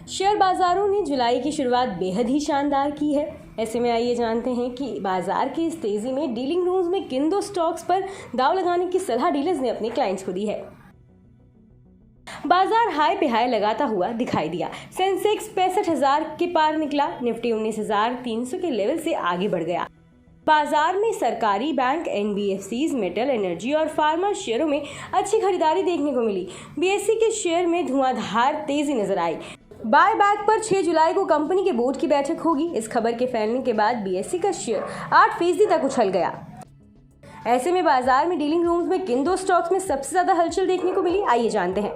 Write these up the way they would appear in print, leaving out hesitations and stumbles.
Share बाजारों ने जुलाई की शुरुआत बेहद ही शानदार की है। ऐसे में आइए जानते हैं कि बाजार की इस तेजी में डीलिंग रूम्स में किन दो स्टॉक्स पर दांव लगाने की सलाह डीलर्स ने अपने क्लाइंट्स को दी है। बाजार हाई पे हाई लगाता हुआ दिखाई दिया। सेंसेक्स 65,000 के पार निकला। निफ्टी 19,300 के लेवल से आगे बढ़ गया। बाजार में सरकारी बैंक, एनबीएफसीज, मेटल, एनर्जी और फार्मा शेयरों में अच्छी खरीदारी देखने को मिली। बीएसई के शेयर में धुआंधार तेजी नजर आई। बाय बैक पर 6 जुलाई को कंपनी के बोर्ड की बैठक होगी। इस खबर के फैलने के बाद बीएसई का शेयर 8% तक उछल गया। ऐसे में बाजार में डीलिंग रूम्स में किन दो स्टॉक्स में सबसे ज्यादा हलचल देखने को मिली, आइए जानते हैं।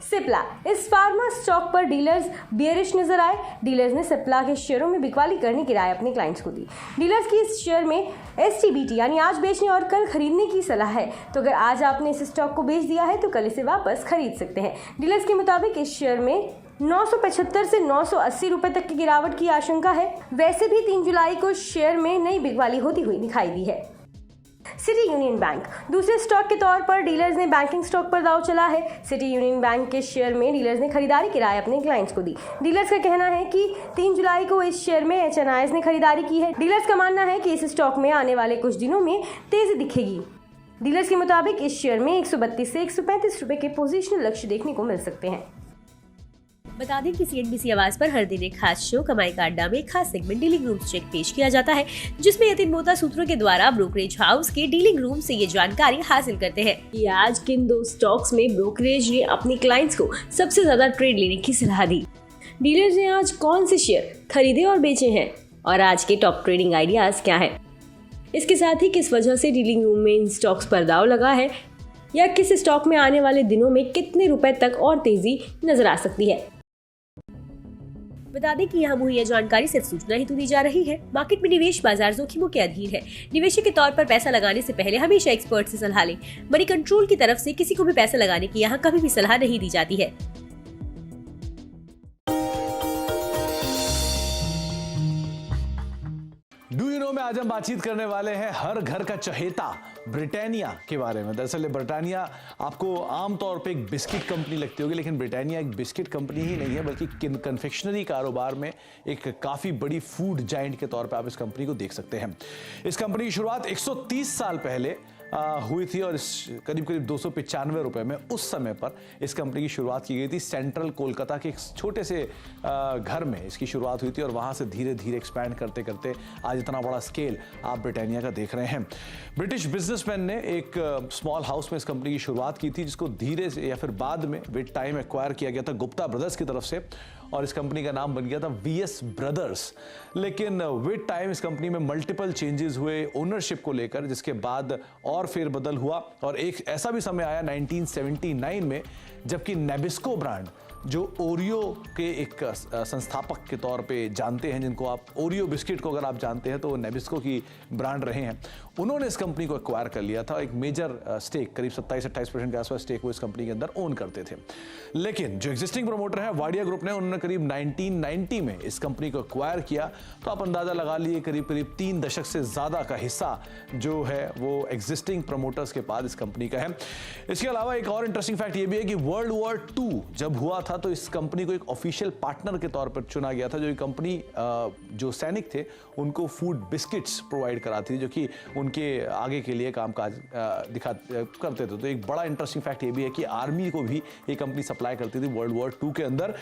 सिप्ला, इस फार्मा स्टॉक पर डीलर्स बियरिश नजर आए। डीलर्स ने सिप्ला के शेयरों में बिकवाली करने की राय अपने क्लाइंट्स को दी। डीलर्स की इस शेयर में एसटीबीटी यानी आज बेचने और कल खरीदने की सलाह है। तो अगर आज आपने इस स्टॉक को बेच दिया है तो कल इसे वापस खरीद सकते हैं। डीलर्स के मुताबिक इस शेयर में 975 से 980 रुपए तक की गिरावट की आशंका है। वैसे भी 3 जुलाई को शेयर में नई बिकवाली होती हुई दिखाई दी है। सिटी यूनियन बैंक, दूसरे स्टॉक के तौर पर डीलर्स ने बैंकिंग स्टॉक पर दांव चला है। सिटी यूनियन बैंक के शेयर में डीलर्स ने खरीदारी की राय अपने क्लाइंट्स को दी। डीलर्स का कहना है कि 3 जुलाई को इस शेयर में एचएनआईज ने खरीदारी की है। डीलर्स का मानना है कि इस स्टॉक में आने वाले कुछ दिनों में तेजी दिखेगी। डीलर्स के मुताबिक इस शेयर में 132 से 135 रुपए के पोजिशनल लक्ष्य देखने को मिल सकते हैं। बता दें कि सीएनबीसी आवाज पर हर दिन एक खास शो कमाई का अड्डा में एक खास सेगमेंट डीलिंग रूम चेक पेश किया जाता है, जिसमें यतिन मोहता सूत्रों के द्वारा ब्रोकरेज हाउस के डीलिंग रूम से ये जानकारी हासिल करते हैं कि आज किन दो स्टॉक्स में ब्रोकरेज ने अपने क्लाइंट्स को सबसे ज्यादा ट्रेड लेने की सलाह दी। डीलर्स ने आज कौन से शेयर खरीदे और बेचे हैं और आज के टॉप ट्रेडिंग आइडियाज क्या है। इसके साथ ही किस वजह से डीलिंग रूम में इन स्टॉक्स पर दांव लगा है या किस स्टॉक में आने वाले दिनों में कितने रुपए तक और तेजी नजर आ सकती है। बता दें कि यहाँ मुहैया जानकारी सिर्फ सूचना ही तो दी जा रही है। मार्केट में निवेश बाजार जोखिमों के अधीन है। निवेशक के तौर पर पैसा लगाने से पहले हमेशा एक्सपर्ट से सलाह लें। मनी कंट्रोल की तरफ से किसी को भी पैसा लगाने की यहाँ कभी भी सलाह नहीं दी जाती है। डू यू नो में आज हम बातचीत करने वाले हैं हर घर का चहेता ब्रिटानिया के बारे में। दरअसल ब्रिटानिया आपको आमतौर पे एक बिस्किट कंपनी लगती होगी, लेकिन ब्रिटानिया एक बिस्किट कंपनी ही नहीं है, बल्कि कन्फेक्शनरी कारोबार में एक काफ़ी बड़ी फूड जायंट के तौर पे आप इस कंपनी को देख सकते हैं। इस कंपनी की शुरुआत 130 साल पहले हुई थी और करीब 295 रुपए में उस समय पर इस कंपनी की शुरुआत की गई थी। सेंट्रल कोलकाता के एक छोटे से घर में इसकी शुरुआत हुई थी और वहाँ से धीरे धीरे एक्सपैंड करते करते आज इतना बड़ा स्केल आप ब्रिटानिया का देख रहे हैं। ब्रिटिश बिजनेसमैन ने एक स्मॉल हाउस में इस कंपनी की शुरुआत की थी, जिसको धीरे से या फिर बाद में विद टाइम एक्वायर किया गया था गुप्ता ब्रदर्स की तरफ से और इस कंपनी का नाम बन गया था वीएस ब्रदर्स। लेकिन विद टाइम इस कंपनी में मल्टीपल चेंजेस हुए ओनरशिप को लेकर, जिसके बाद और फेरबदल हुआ और एक ऐसा भी समय आया 1979 में जबकि नेबिस्को ब्रांड, जो ओरियो के एक संस्थापक के तौर पे जानते हैं, जिनको आप ओरियो बिस्किट को अगर आप जानते हैं तो वो नेबिस्को की ब्रांड रहे हैं, उन्होंने इस कंपनी को एक्वायर कर लिया था। एक मेजर स्टेक करीब 27-28% के आसपास स्टेक वो इस कंपनी के अंदर ओन करते थे। लेकिन जो एग्जिस्टिंग प्रमोटर है वाडिया ग्रुप ने, उन्होंने करीब 1990 में इस कंपनी को एक्वायर किया। तो आप अंदाजा लगा लिए करीब 3 दशक से ज़्यादा का हिस्सा जो है वो एग्जिस्टिंग प्रमोटर्स के पास इस कंपनी का है। इसके अलावा एक और इंटरेस्टिंग फैक्ट ये भी है कि वर्ल्ड वॉर 2 जब हुआ था तो इस कंपनी को एक ऑफिशियल पार्टनर के तौर पर चुना गया था। जो ये कंपनी जो सैनिक थे उनको फूड बिस्किट्स प्रोवाइड कराती थी, जो कि उनके आगे के लिए कामकाज करते थे। तो एक बड़ा इंटरेस्टिंग फैक्ट ये भी है कि आर्मी को भी ये कंपनी सप्लाई करती थी वर्ल्ड वॉर 2 के अंदर।